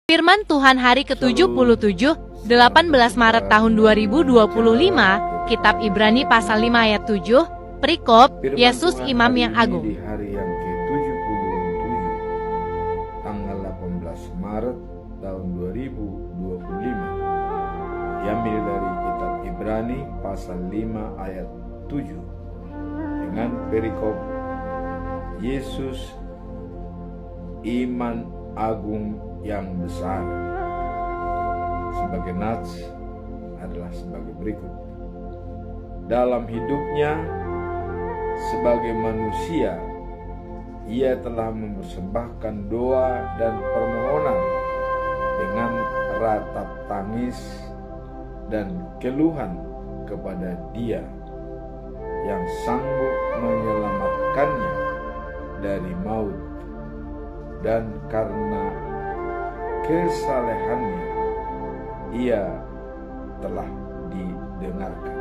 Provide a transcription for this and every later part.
Firman Tuhan hari ke-77, 18 Maret tahun 2025, Kitab Ibrani pasal 5 ayat 7, perikop Yesus Imam yang Agung. Di hari yang ke-77, tanggal 18 Maret tahun 2025, diambil dari Kitab Ibrani pasal 5 ayat 7, dengan perikop Yesus Iman Agung yang besar. Sebagai nats adalah sebagai berikut. Dalam hidupnya sebagai manusia, ia telah mempersembahkan doa dan permohonan dengan ratap tangis dan keluhan kepada Dia yang sanggup menyelamatkannya dari maut, dan karena kesalehannya ia telah didengarkan.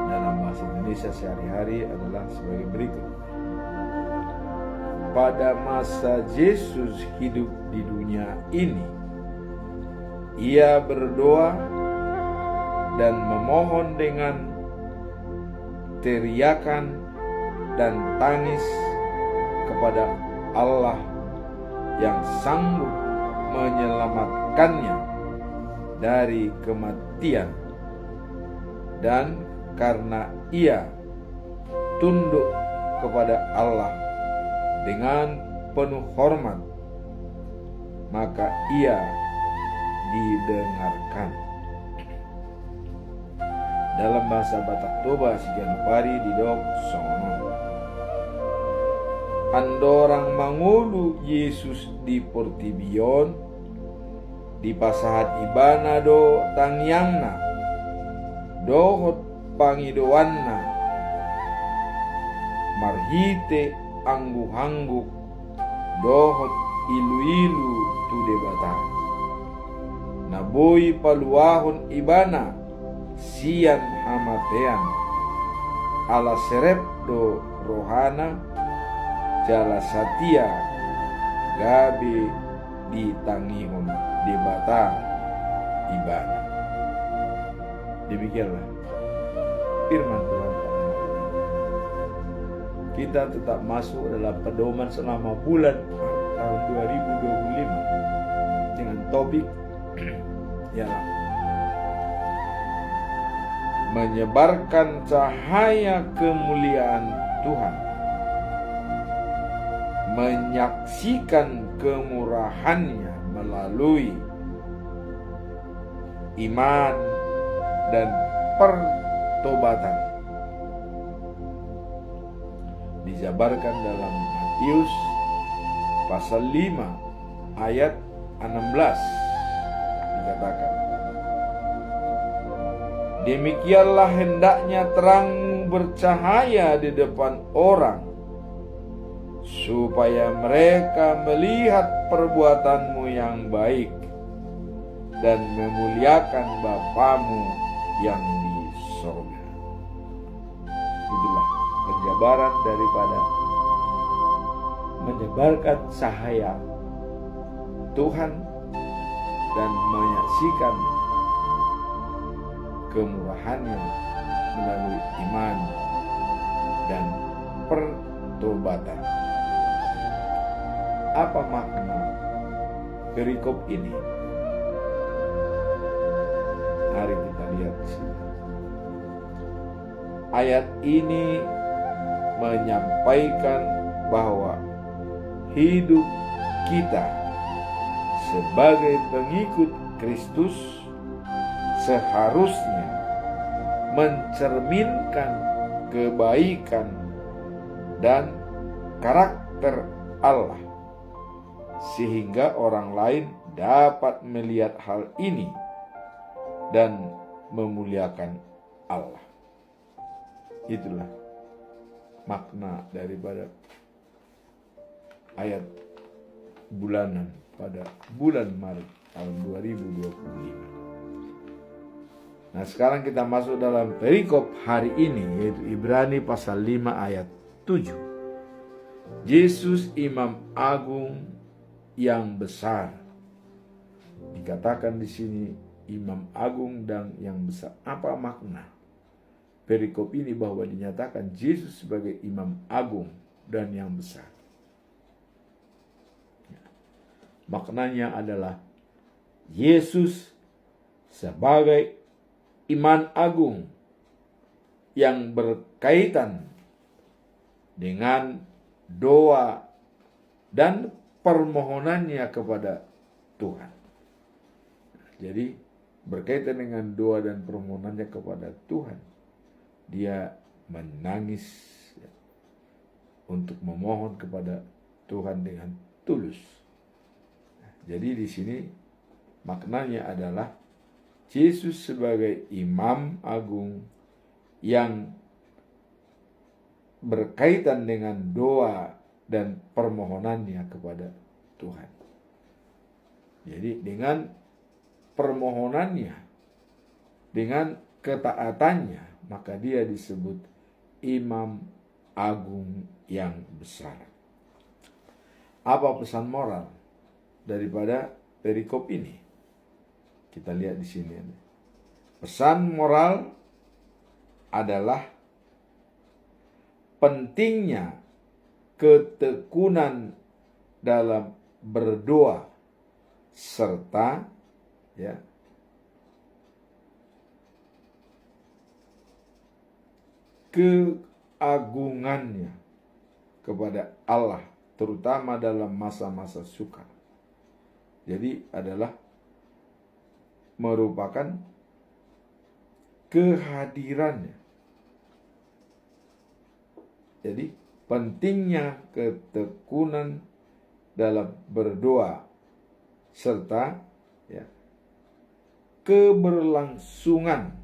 Dalam bahasa Indonesia sehari-hari adalah sebagai berikut. Pada masa Yesus hidup di dunia ini, ia berdoa dan memohon dengan teriakan dan tangis kepada Allah yang sanggup menyelamatkannya dari kematian, dan karena ia tunduk kepada Allah dengan penuh hormat, maka ia didengarkan. Dalam bahasa Batak Toba si Janupari di dok sono andorang mangulu Yesus di Portibion di pasahat ibana do tangyangna dohot pangidoanna marhite anggu-hangguk dohot ilu-ilu tu debata naboi paluahon ibana sian hamatean ala serep do rohana jala satia gabe di tangihon debata ibana. Demikianlah firman Tuhan. Kita tetap masuk dalam pedoman selama bulan tahun 2025 dengan topik ialah menyebarkan cahaya kemuliaan Tuhan, menyaksikan kemurahannya melalui iman dan pertobatan. Dijabarkan dalam Matius pasal 5 ayat 16, dikatakan, demikianlah hendaknya terangmu bercahaya di depan orang, supaya mereka melihat perbuatanmu yang baik dan memuliakan Bapamu yang di sorga. Itulah penjabaran daripada menyebarkan cahaya Tuhan dan menyaksikan kemurahannya melalui iman dan pertobatan. Apa makna perikop ini? Mari kita lihat di sini. Ayat ini menyampaikan bahwa hidup kita sebagai pengikut Kristus seharusnya mencerminkan kebaikan dan karakter Allah, sehingga orang lain dapat melihat hal ini dan memuliakan Allah. Itulah makna daripada ayat bulanan pada bulan Maret tahun 2025. Nah, sekarang kita masuk dalam perikop hari ini, yaitu Ibrani pasal 5 ayat 7. Yesus Imam Agung yang besar. Dikatakan di sini imam agung dan yang besar. Apa makna perikop ini bahwa dinyatakan Yesus sebagai imam agung dan yang besar? Maknanya adalah Yesus sebagai imam agung yang berkaitan dengan doa dan permohonannya kepada Tuhan. Jadi berkaitan dengan doa dan permohonannya kepada Tuhan, dia menangis untuk memohon kepada Tuhan dengan tulus. Jadi di sini maknanya adalah Yesus sebagai imam agung yang berkaitan dengan doa dan permohonannya kepada Tuhan. Jadi dengan permohonannya, dengan ketaatannya, maka dia disebut imam agung yang besar. Apa pesan moral daripada perikop ini? Kita lihat di sini. Pesan moral adalah pentingnya ketekunan dalam berdoa serta keagungannya kepada Allah, terutama dalam masa-masa sukar. Jadi adalah merupakan kehadirannya. Jadi pentingnya ketekunan dalam berdoa serta keberlangsungan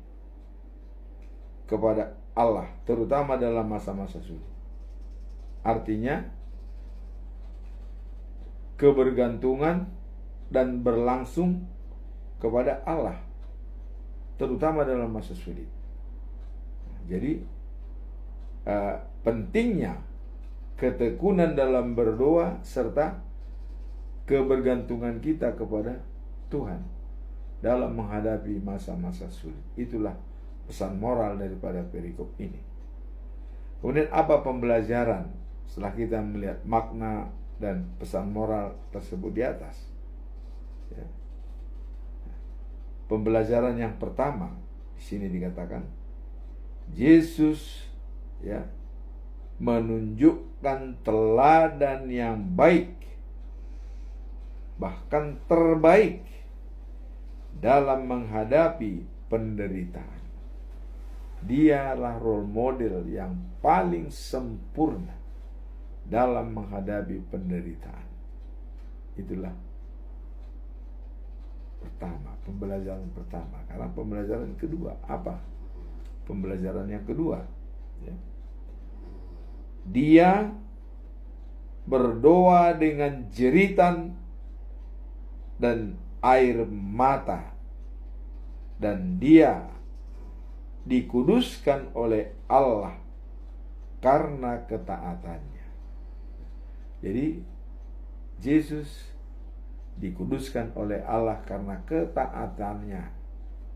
kepada Allah, terutama dalam masa-masa sulit. Artinya kebergantungan dan berlangsung kepada Allah, terutama dalam masa sulit. Jadi pentingnya ketekunan dalam berdoa serta kebergantungan kita kepada Tuhan dalam menghadapi masa-masa sulit. Itulah pesan moral daripada perikop ini. Kemudian apa pembelajaran setelah kita melihat makna dan pesan moral tersebut di atas? Pembelajaran yang pertama di sini dikatakan Yesus menunjukkan teladan yang baik, bahkan terbaik dalam menghadapi penderitaan. Dialah role model yang paling sempurna dalam menghadapi penderitaan. Itulah pertama, pembelajaran pertama. Karena pembelajaran kedua apa? Pembelajaran yang kedua, dia berdoa dengan jeritan dan air mata, dan dia dikuduskan oleh Allah karena ketaatannya. Jadi Yesus dikuduskan oleh Allah karena ketaatannya,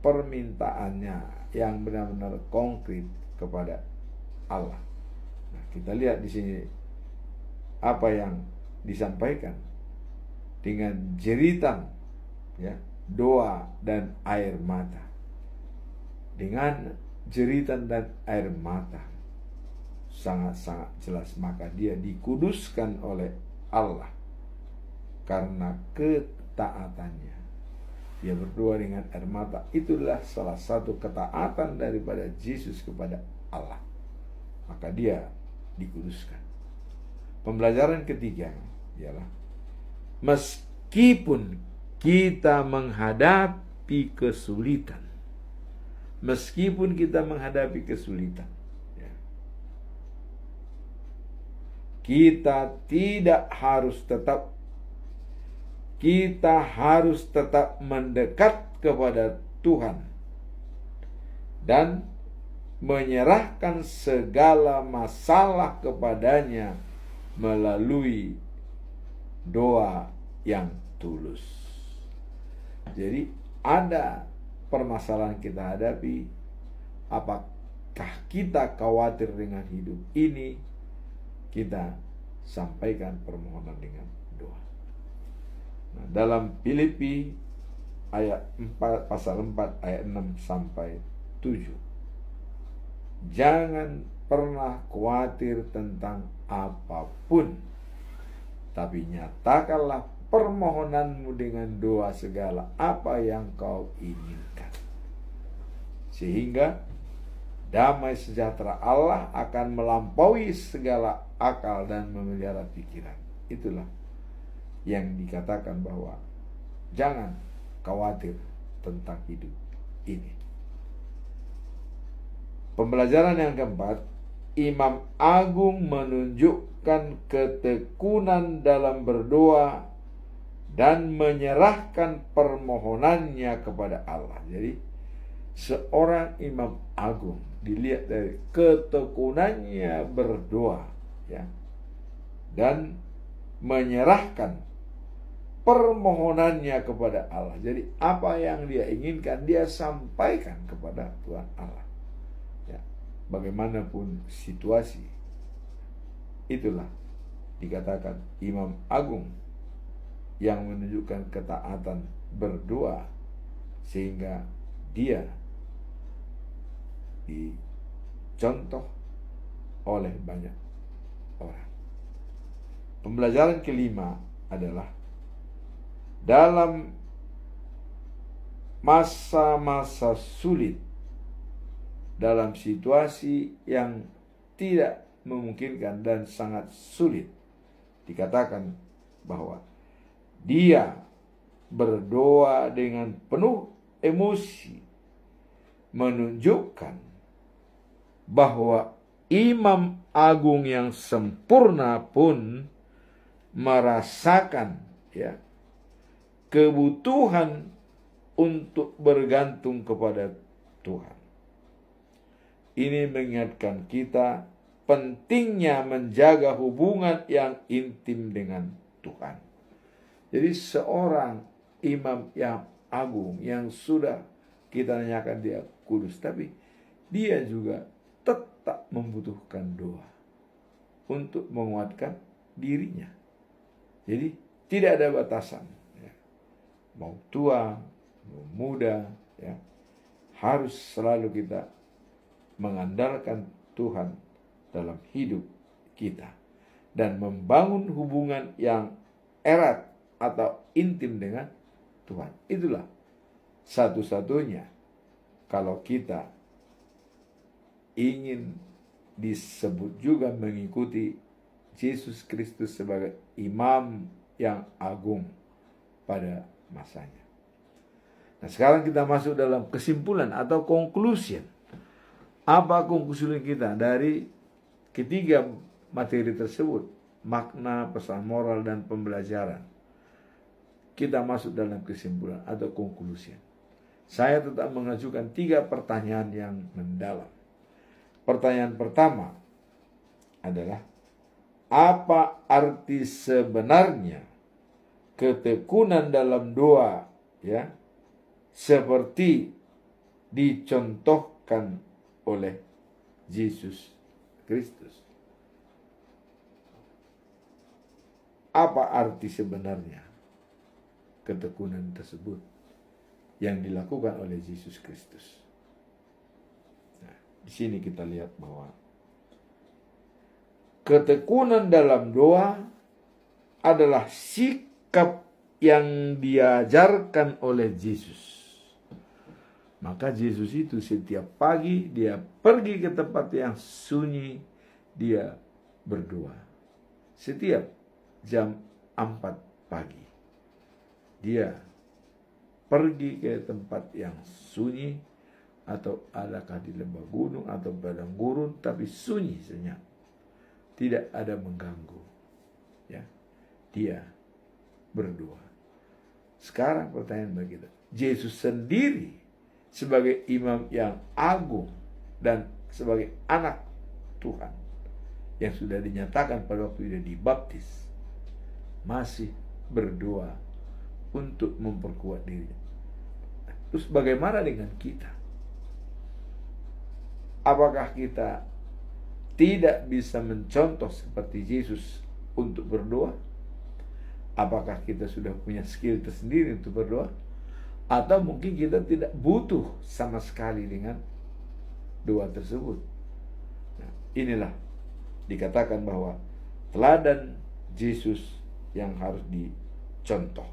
permintaannya yang benar-benar konkret kepada Allah. Nah, kita lihat di sini apa yang disampaikan dengan jeritan, doa dan air mata. Dengan jeritan dan air mata sangat-sangat jelas, maka dia dikuduskan oleh Allah karena ketaatannya. Dia berdoa dengan air mata. Itulah salah satu ketaatan daripada Yesus kepada Allah, maka dia dikuduskan. Pembelajaran ketiga ialah meskipun kita menghadapi kesulitan, kita harus tetap mendekat kepada Tuhan dan menyerahkan segala masalah kepadanya melalui doa yang tulus. Jadi ada permasalahan kita hadapi, apakah kita khawatir dengan hidup ini, kita sampaikan permohonan dengan doa. Nah, dalam Filipi ayat 4, pasal 4 ayat 6 sampai 7. Jangan pernah khawatir tentang apapun, tapi nyatakanlah permohonanmu dengan doa segala apa yang kau inginkan, sehingga damai sejahtera Allah akan melampaui segala akal dan memelihara pikiran. Itulah yang dikatakan bahwa jangan khawatir tentang hidup ini. Pembelajaran yang keempat, Imam Agung menunjukkan ketekunan dalam berdoa dan menyerahkan permohonannya kepada Allah. Jadi seorang Imam Agung dilihat dari ketekunannya berdoa, ya, dan menyerahkan permohonannya kepada Allah. Jadi apa yang dia inginkan dia sampaikan kepada Tuhan Allah, ya, bagaimanapun situasi. Itulah dikatakan Imam Agung yang menunjukkan ketaatan berdoa, sehingga dia dicontoh oleh banyak orang. Pembelajaran kelima adalah dalam masa-masa sulit, dalam situasi yang tidak memungkinkan dan sangat sulit, dikatakan bahwa dia berdoa dengan penuh emosi, menunjukkan bahwa Imam Agung yang sempurna pun merasakan, ya, kebutuhan untuk bergantung kepada Tuhan. Ini mengingatkan kita pentingnya menjaga hubungan yang intim dengan Tuhan. Jadi seorang imam yang agung yang sudah kita nanyakan dia kudus, tapi dia juga tetap membutuhkan doa untuk menguatkan dirinya. Jadi tidak ada batasan, ya. Mau tua, mau muda, ya, harus selalu kita mengandalkan Tuhan dalam hidup kita dan membangun hubungan yang erat atau intim dengan Tuhan. Itulah satu-satunya kalau kita ingin disebut juga mengikuti Yesus Kristus sebagai imam yang agung pada masanya. Nah, sekarang kita masuk dalam kesimpulan atau conclusion. Apa konklusi kita dari ketiga materi tersebut? Makna, pesan moral, dan pembelajaran. Kita masuk dalam kesimpulan atau conclusion. Saya tetap mengajukan 3 pertanyaan yang mendalam. Pertanyaan pertama adalah, apa arti sebenarnya ketekunan dalam doa, ya, seperti dicontohkan oleh Yesus Kristus? Apa arti sebenarnya ketekunan tersebut yang dilakukan oleh Yesus Kristus? Nah, di sini kita lihat bahwa ketekunan dalam doa adalah sikap yang diajarkan oleh Yesus. Maka Yesus itu setiap pagi dia pergi ke tempat yang sunyi, dia berdoa. Setiap jam 4 pagi dia pergi ke tempat yang sunyi, atau adakah di lembah gunung atau padang gurun, tapi sunyi, senyap, tidak ada mengganggu, ya, dia berdoa. Sekarang pertanyaan bagi kita, Yesus sendiri sebagai imam yang agung dan sebagai anak Tuhan yang sudah dinyatakan pada waktu dia dibaptis, masih berdoa untuk memperkuat dirinya. Terus bagaimana dengan kita? Apakah kita tidak bisa mencontoh seperti Yesus untuk berdoa? Apakah kita sudah punya skill tersendiri untuk berdoa? Atau mungkin kita tidak butuh sama sekali dengan doa tersebut? Nah, inilah dikatakan bahwa teladan Yesus yang harus dicontoh.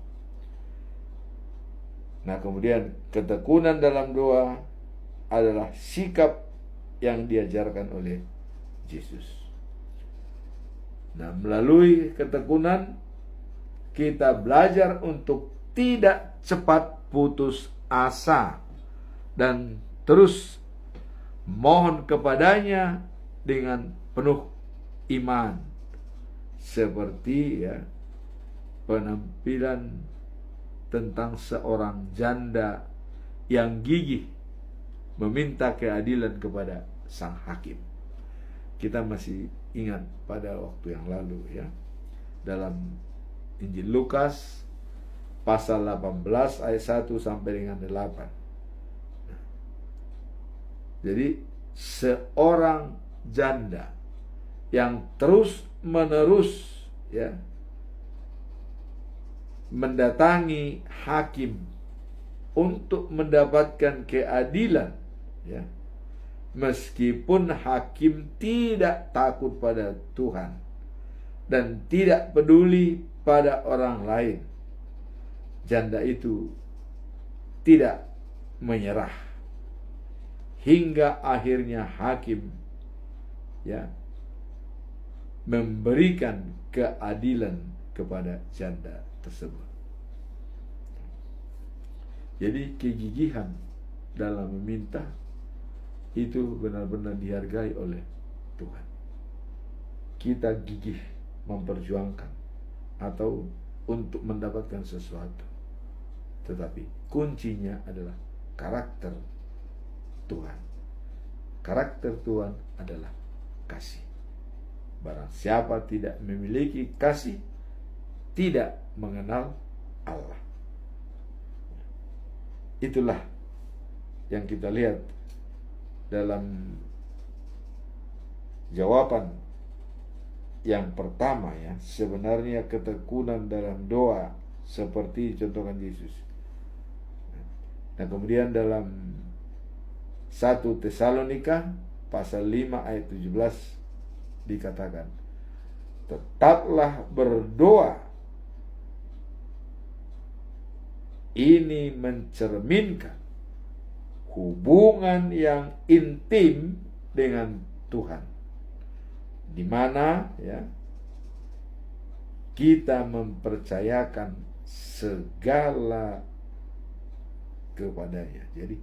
Nah, kemudian ketekunan dalam doa adalah sikap yang diajarkan oleh Yesus. Nah, melalui ketekunan kita belajar untuk tidak cepat putus asa dan terus mohon kepadanya dengan penuh iman, seperti penampilan tentang seorang janda yang gigih meminta keadilan kepada sang hakim. Kita masih ingat pada waktu yang lalu dalam Injil Lukas pasal 18 ayat 1 sampai dengan 8. Jadi seorang janda yang terus menerus mendatangi hakim untuk mendapatkan keadilan, meskipun hakim tidak takut pada Tuhan dan tidak peduli pada orang lain, janda itu tidak menyerah hingga akhirnya hakim memberikan keadilan kepada janda tersebut. Jadi kegigihan dalam meminta itu benar-benar dihargai oleh Tuhan. Kita gigih memperjuangkan atau untuk mendapatkan sesuatu, tetapi kuncinya adalah karakter Tuhan. Karakter Tuhan adalah kasih. Barang siapa tidak memiliki kasih, tidak mengenal Allah. Itulah yang kita lihat dalam jawaban yang pertama sebenarnya ketekunan dalam doa seperti contohkan Yesus. Nah, kemudian dalam 1 Tesalonika pasal 5 ayat 17 dikatakan, tetaplah berdoa. Ini mencerminkan hubungan yang intim dengan Tuhan, di mana kita mempercayakan segala kepadanya. Jadi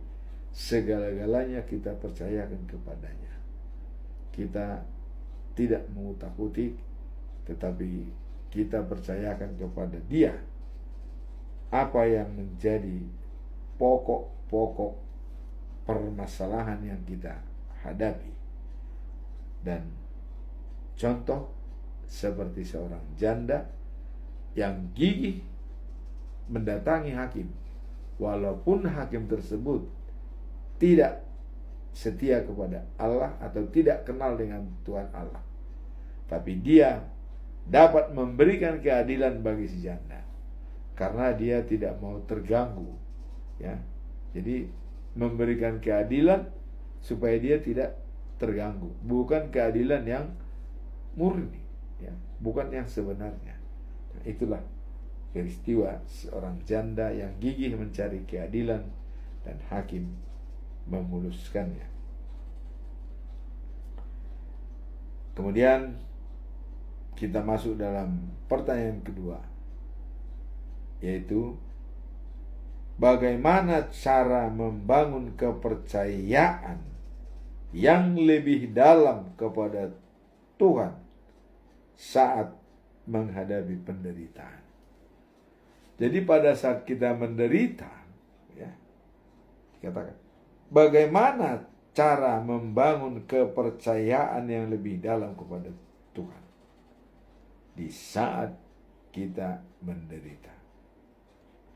segala-galanya kita percayakan kepadanya. Kita tidak mengutak-utik, tetapi kita percayakan kepada Dia apa yang menjadi pokok-pokok permasalahan yang kita hadapi. Dan contoh seperti seorang janda yang gigih mendatangi hakim, walaupun hakim tersebut tidak setia kepada Allah atau tidak kenal dengan Tuhan Allah, tapi dia dapat memberikan keadilan bagi si janda karena dia tidak mau terganggu. Jadi memberikan keadilan supaya dia tidak terganggu, bukan keadilan yang murni, bukan yang sebenarnya. Nah, itulah peristiwa seorang janda yang gigih mencari keadilan dan hakim memuluskannya. Kemudian kita masuk dalam pertanyaan kedua, yaitu bagaimana cara membangun kepercayaan yang lebih dalam kepada Tuhan saat menghadapi penderitaan. Jadi pada saat kita menderita, katakan, bagaimana cara membangun kepercayaan yang lebih dalam kepada Tuhan di saat kita menderita.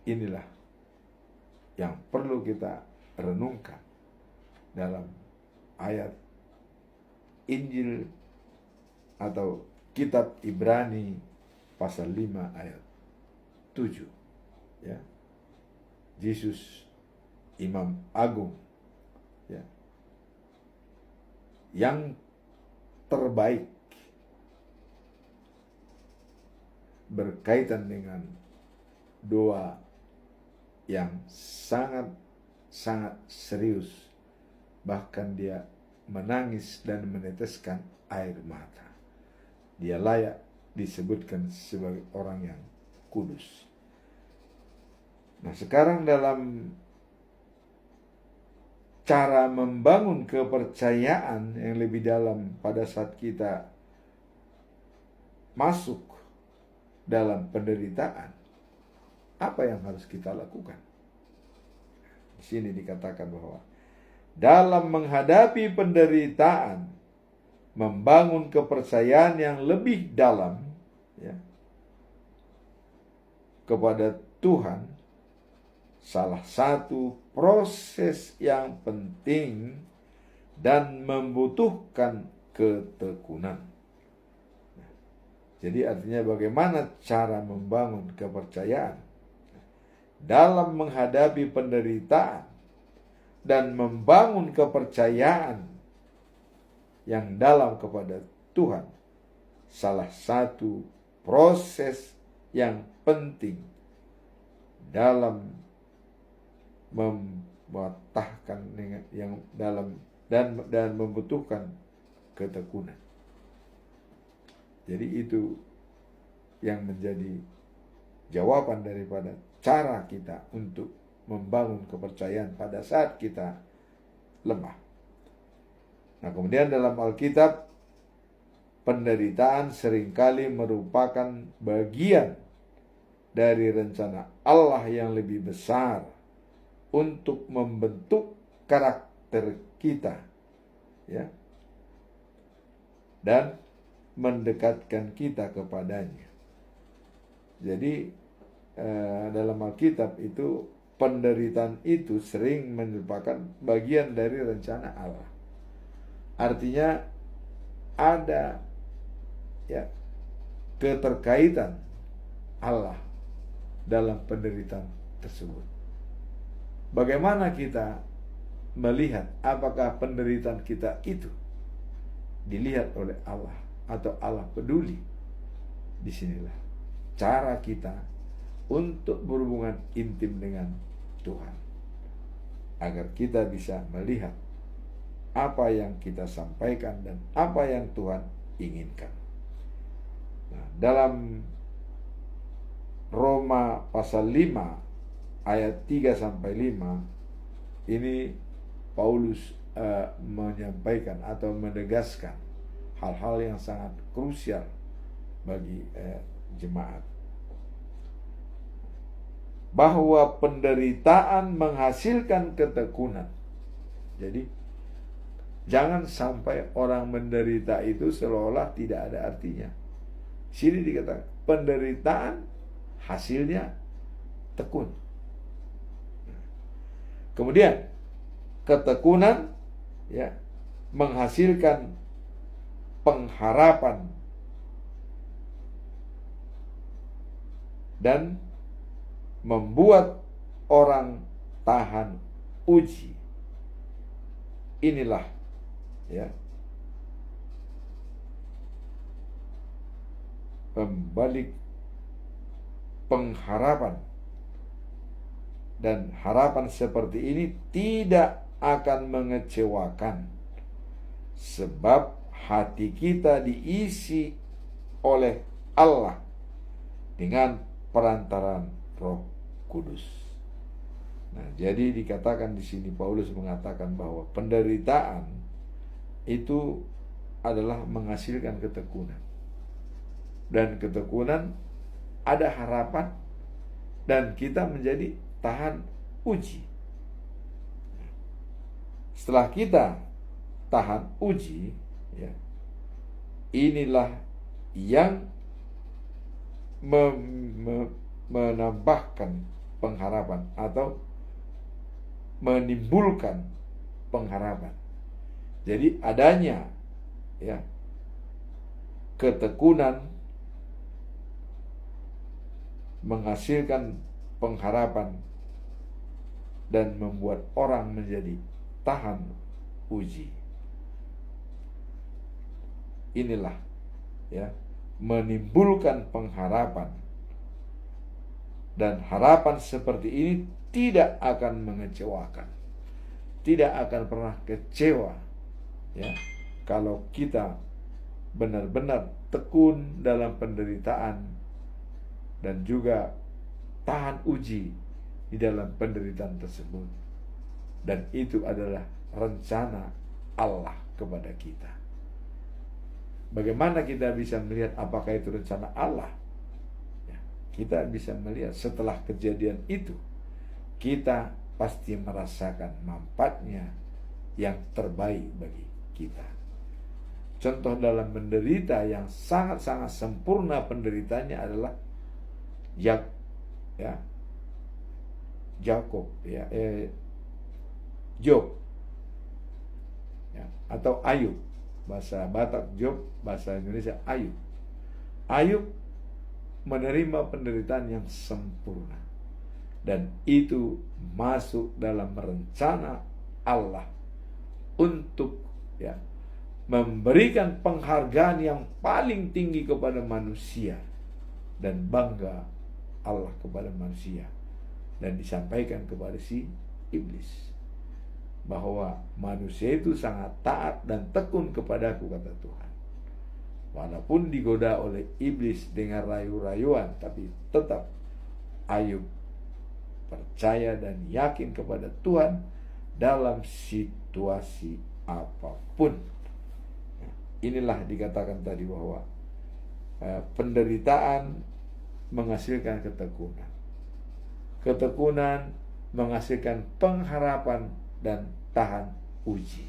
Inilah yang perlu kita renungkan dalam ayat Injil atau kitab Ibrani pasal 5 ayat 7. Ya. Yesus Imam Agung, ya, yang terbaik berkaitan dengan doa yang sangat serius, bahkan dia menangis dan meneteskan air mata. Dia layak disebutkan sebagai orang yang kudus. Nah, sekarang dalam cara membangun kepercayaan yang lebih dalam pada saat kita masuk dalam penderitaan, apa yang harus kita lakukan? Di sini dikatakan bahwa dalam menghadapi penderitaan, membangun kepercayaan yang lebih dalam, ya, kepada Tuhan, salah satu proses yang penting dan membutuhkan ketekunan. Jadi artinya bagaimana cara membangun kepercayaan dalam menghadapi penderitaan dan membangun kepercayaan yang dalam kepada Tuhan. Salah satu proses yang penting dalam mematahkan yang dalam dan membutuhkan ketekunan. Jadi itu yang menjadi jawaban daripada cara kita untuk membangun kepercayaan pada saat kita lemah. Nah, kemudian dalam Alkitab, penderitaan seringkali merupakan bagian dari rencana Allah yang lebih besar untuk membentuk karakter kita, ya, dan mendekatkan kita kepadanya. Jadi dalam Alkitab itu penderitaan itu sering merupakan bagian dari rencana Allah. Artinya ada, ya, keterkaitan Allah dalam penderitaan tersebut. Bagaimana kita melihat apakah penderitaan kita itu dilihat oleh Allah atau Allah peduli? Disinilah cara kita untuk berhubungan intim dengan Tuhan, agar kita bisa melihat apa yang kita sampaikan dan apa yang Tuhan inginkan. Nah, dalam Roma pasal 5 ayat 3-5 ini Paulus menyampaikan atau menegaskan hal-hal yang sangat krusial bagi jemaat, bahwa penderitaan menghasilkan ketekunan. Jadi jangan sampai orang menderita itu seolah tidak ada artinya. Sini dikatakan penderitaan hasilnya tekun. Kemudian ketekunan, ya, menghasilkan pengharapan dan membuat orang tahan uji. Inilah, ya, pembalik pengharapan. Dan harapan seperti ini tidak akan mengecewakan, sebab hati kita diisi oleh Allah dengan perantaran Roh Kudus. Nah, jadi dikatakan di sini Paulus mengatakan bahwa penderitaan itu adalah menghasilkan ketekunan. Dan ketekunan ada harapan dan kita menjadi tahan uji. Setelah kita tahan uji, ya, inilah yang menambahkan pengharapan atau menimbulkan pengharapan. Jadi adanya ya ketekunan menghasilkan pengharapan dan membuat orang menjadi tahan uji. Inilah ya, menimbulkan pengharapan. Dan harapan seperti ini tidak akan mengecewakan. Tidak akan pernah kecewa ya, kalau kita benar-benar tekun dalam penderitaan dan juga tahan uji di dalam penderitaan tersebut. Dan itu adalah rencana Allah kepada kita. Bagaimana kita bisa melihat apakah itu rencana Allah? Ya, kita bisa melihat setelah kejadian itu, kita pasti merasakan manfaatnya yang terbaik bagi kita. Contoh dalam menderita yang sangat-sangat sempurna penderitanya adalah Job ya, atau Ayub. Bahasa Batak Job, bahasa Indonesia Ayub. Ayub menerima penderitaan yang sempurna, dan itu masuk dalam rencana Allah untuk ya memberikan penghargaan yang paling tinggi kepada manusia, dan bangga Allah kepada manusia, dan disampaikan kepada si iblis bahwa manusia itu sangat taat dan tekun kepadaku, kata Tuhan. Walaupun digoda oleh iblis dengan rayu-rayuan, tapi tetap Ayub percaya dan yakin kepada Tuhan dalam situasi apapun. Inilah dikatakan tadi bahwa penderitaan menghasilkan ketekunan. Ketekunan menghasilkan pengharapan dan tahan uji.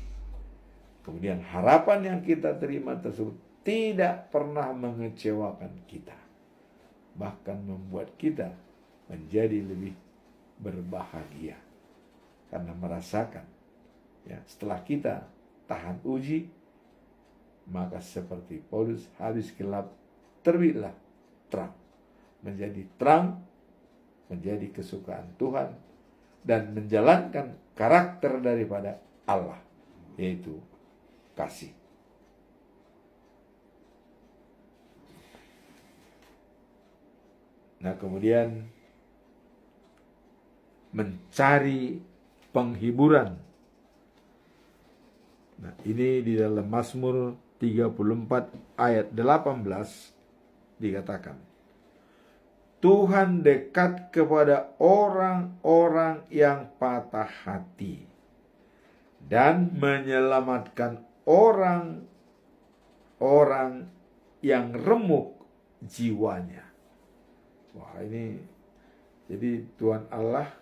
Kemudian harapan yang kita terima tersebut tidak pernah mengecewakan kita, bahkan membuat kita menjadi lebih berbahagia karena merasakan ya, setelah kita tahan uji, maka seperti Paulus, habis gelap terbitlah terang, menjadi kesukaan Tuhan dan menjalankan karakter daripada Allah, yaitu kasih. Nah, kemudian mencari penghiburan. Nah, ini di dalam Mazmur 34 ayat 18 dikatakan, Tuhan dekat kepada orang-orang yang patah hati dan menyelamatkan orang-orang yang remuk jiwanya. Wah, ini jadi Tuhan Allah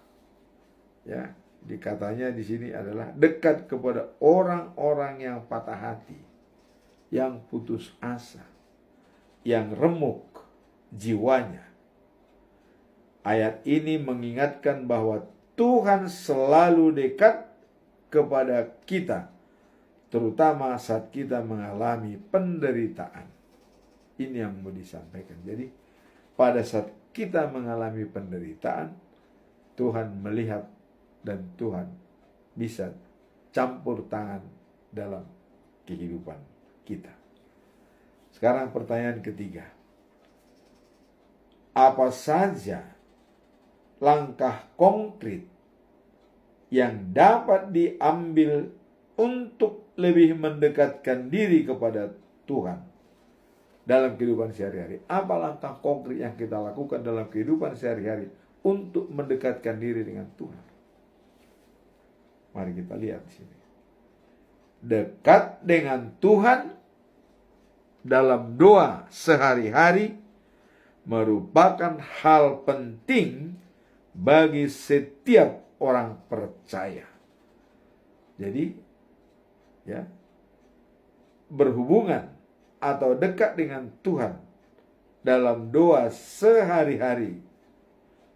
ya, dikatanya di sini adalah dekat kepada orang-orang yang patah hati, yang putus asa, yang remuk jiwanya. Ayat ini mengingatkan bahwa Tuhan selalu dekat kepada kita, terutama saat kita mengalami penderitaan. Ini yang mau disampaikan. Jadi pada saat kita mengalami penderitaan, Tuhan melihat dan Tuhan bisa campur tangan dalam kehidupan kita. Sekarang pertanyaan ketiga. Apa saja langkah konkret yang dapat diambil untuk lebih mendekatkan diri kepada Tuhan dalam kehidupan sehari-hari? Apa langkah konkret yang kita lakukan dalam kehidupan sehari-hari untuk mendekatkan diri dengan Tuhan? Mari kita lihat di sini. Dekat dengan Tuhan dalam doa sehari-hari merupakan hal penting bagi setiap orang percaya. Jadi, berhubungan atau dekat dengan Tuhan dalam doa sehari-hari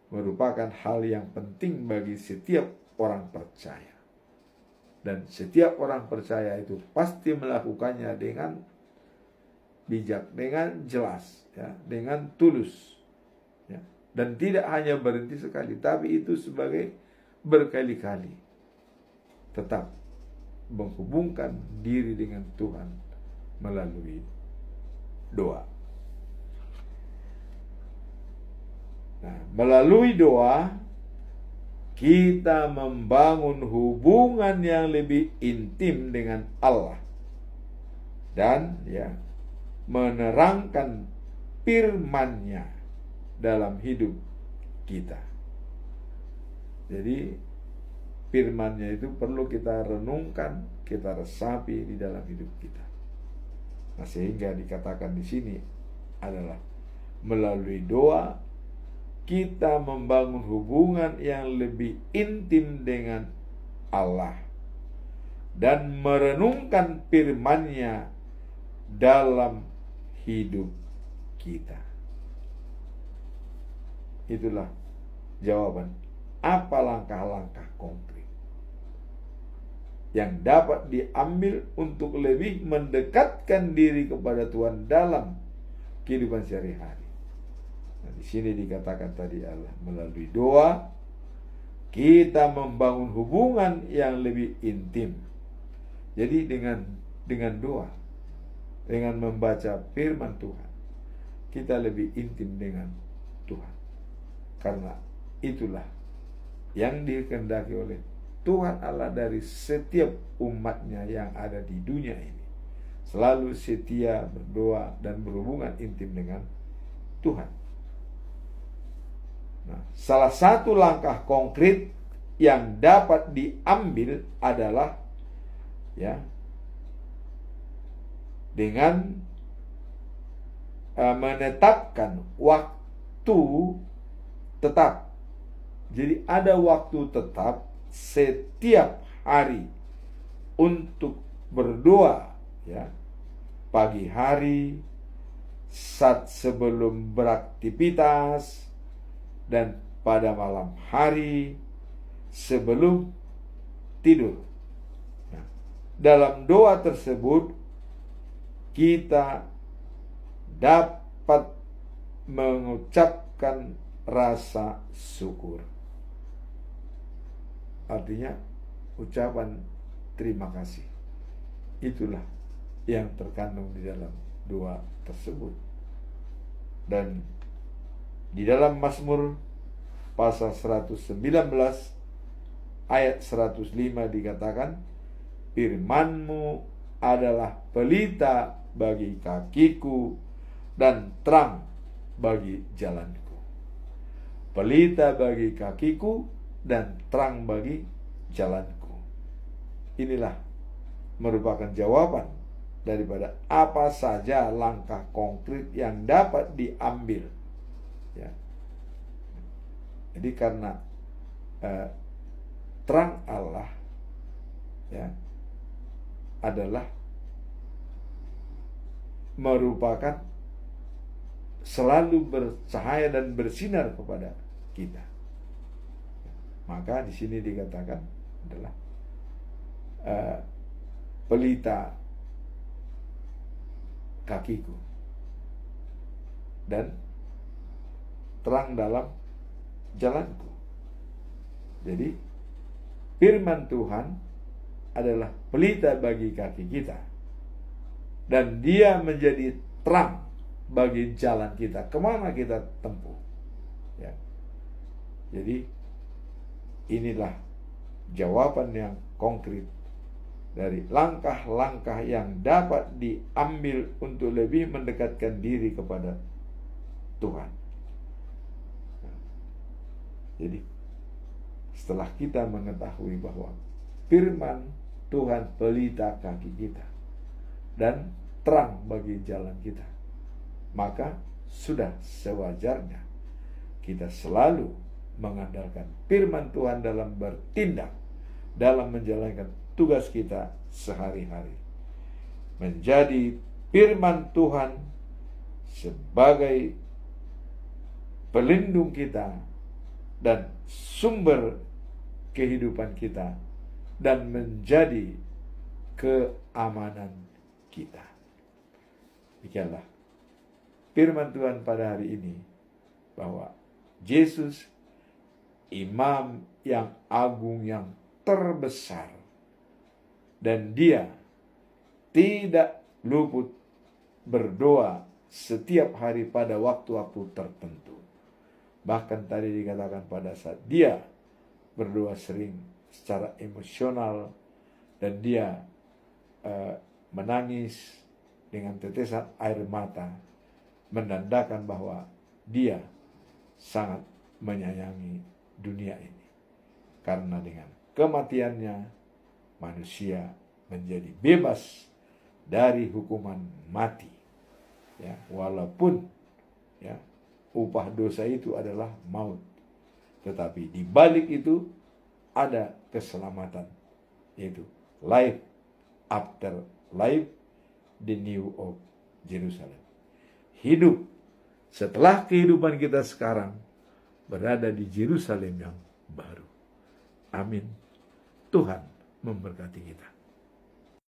merupakan hal yang penting bagi setiap orang percaya. Dan setiap orang percaya itu pasti melakukannya dengan bijak, dengan jelas, ya, dengan tulus, ya. Dan tidak hanya berhenti sekali, tapi itu sebagai berkali-kali. Tetap menghubungkan diri dengan Tuhan melalui doa. Nah, melalui doa kita membangun hubungan yang lebih intim dengan Allah dan ya menerangkan firman-Nya dalam hidup kita. Jadi firman-Nya itu perlu kita renungkan, kita resapi di dalam hidup kita. Nah, sehingga dikatakan di sini adalah melalui doa kita membangun hubungan yang lebih intim dengan Allah dan merenungkan firman-Nya dalam hidup kita. Itulah jawaban. Apa langkah-langkah konkret yang dapat diambil untuk lebih mendekatkan diri kepada Tuhan dalam kehidupan sehari-hari? Nah, di sini dikatakan tadi Allah melalui doa kita membangun hubungan yang lebih intim. Jadi dengan doa, dengan membaca firman Tuhan, kita lebih intim dengan Tuhan. Karena itulah yang dikehendaki oleh Tuhan Allah dari setiap umat-Nya yang ada di dunia ini. Selalu setia berdoa dan berhubungan intim dengan Tuhan. Nah, salah satu langkah konkret yang dapat diambil adalah ya dengan menetapkan waktu tetap. Jadi ada waktu tetap setiap hari untuk berdoa, ya. Pagi hari, saat sebelum beraktivitas, dan pada malam hari sebelum tidur. Nah, dalam doa tersebut kita dapat mengucapkan rasa syukur. Artinya ucapan terima kasih. Itulah yang terkandung di dalam doa tersebut. Dan di dalam Mazmur pasal 119 ayat 105 dikatakan, firman-Mu adalah pelita bagi kakiku dan terang bagi jalanku. Pelita bagi kakiku dan terang bagi jalanku. Inilah merupakan jawaban daripada apa saja langkah konkret yang dapat diambil. Ya. Jadi karena terang Allah ya adalah merupakan selalu bercahaya dan bersinar kepada kita. Maka di sini dikatakan adalah pelita kakiku dan terang dalam jalanku. Jadi firman Tuhan adalah pelita bagi kaki kita dan dia menjadi terang bagi jalan kita, kemana kita tempuh ya. Jadi inilah jawaban yang konkret dari langkah-langkah yang dapat diambil untuk lebih mendekatkan diri kepada Tuhan. Jadi setelah kita mengetahui bahwa firman Tuhan pelita kaki kita dan terang bagi jalan kita, maka sudah sewajarnya kita selalu mengandalkan firman Tuhan dalam bertindak, dalam menjalankan tugas kita sehari-hari. Menjadi firman Tuhan sebagai pelindung kita dan sumber kehidupan kita dan menjadi keamanan kita. Demikianlah firman Tuhan pada hari ini, bahwa Yesus, imam yang agung yang terbesar, dan dia tidak luput berdoa setiap hari pada waktu-waktu tertentu. Bahkan tadi dikatakan pada saat dia berdoa sering secara emosional, dan dia menangis dengan tetesan air mata, menandakan bahwa dia sangat menyayangi dunia ini. Karena dengan kematiannya, manusia menjadi bebas dari hukuman mati. Ya, walaupun ya, upah dosa itu adalah maut, tetapi di balik itu ada keselamatan, yaitu life after life, the new of Jerusalem. Hidup setelah kehidupan kita sekarang berada di Yerusalem yang baru. Amin. Tuhan memberkati kita.